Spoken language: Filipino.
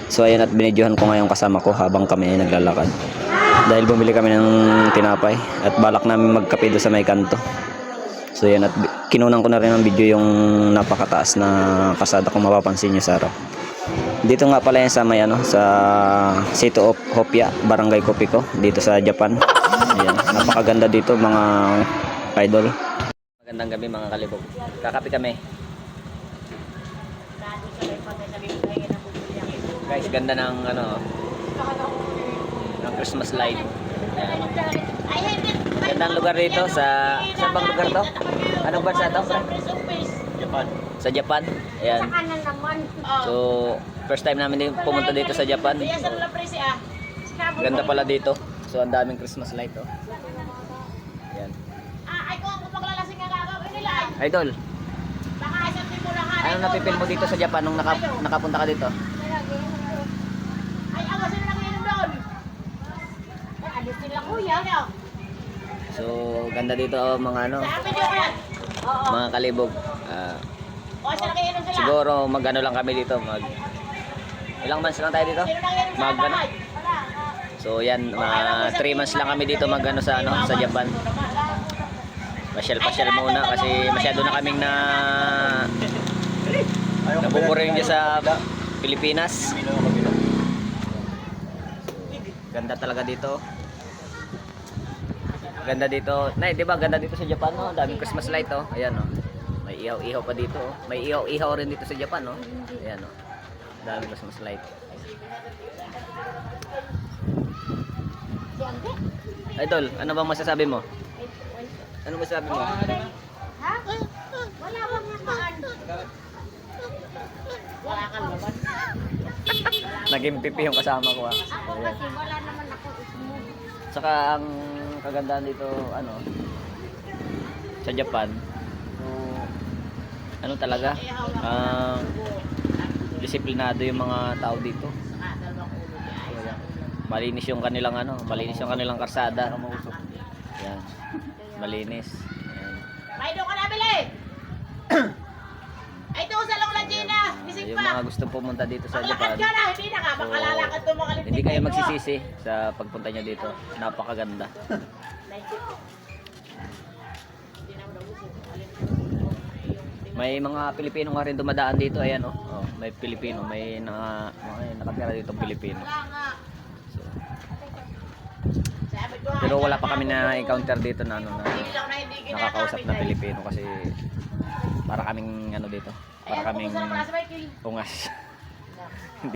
So ayan, at binidyohan ko ngayon kasama ko habang kami ay naglalakad. Dahil bumili kami ng tinapay at balak namin magkape doon sa may kanto. So ayan, at kinunan ko na rin ng video yung napakataas na kasada kung mapapansin nyo sa harap. Dito nga pala yan sa may sa City of Hopia, Barangay Kopiko, dito sa Japan. Ayan, napakaganda dito mga idol. Magandang gabi mga kalibog. Kakape kami. Guys, ganda ng ng Christmas light. Ayan. Gandang lugar dito sa saan bang lugar to? Anong bansa to? Japan. Sa Japan. Ayan. So, first time namin din pumunta dito sa Japan. So, ganda pala dito. So, ang daming Christmas light oh. Ayan. Idol. Ano napipil mo dito sa Japan nung nakapunta ka dito? So, ganda dito mga mga kalibog. Siguro magano lang kami dito, ilang months lang tayo dito? So, yan, 3 months lang kami dito sa sa Japan. Pasyal-pasyal muna kasi masyado na kaming nabuburing dyan sa Pilipinas. Ganda talaga dito. Ganda dito. Nay, 'di ba ganda dito sa Japan no? Daming Christmas light oh. Ayan oh. May ihaw-ihaw pa dito oh. May ihaw-ihaw rin dito sa Japan no. Ayan oh. Daming Christmas light. Idol, ano bang masasabi mo? Ano masasabi mo? Ha? Wala bang naman? Wala kang laban. Naging pipi yung kasama ko ah. Ako kasi wala naman ako smooth. Saka ang kagandahan dito sa Japan, so talaga disiplinado yung mga tao dito. Malinis yung kanilang karsada. Yan. Malinis. Yan. May doon ka nabili. Ay doon sa Long Lagina. Bising Yung pa. mga gusto pumunta dito sa Japan, Makalakad ka na. Hindi na ka. Makalalakad doon mga hindi kayo magsisisi sa pagpunta nyo dito. Napakaganda. May mga Pilipino nga rin dumadaan dito. Ayan oh. Oh, may Pilipino, may nakatira dito Pilipino. So, pero wala pa kami na encounter dito na nakakausap na Pilipino kasi para kaming dito. Para kaming ungas.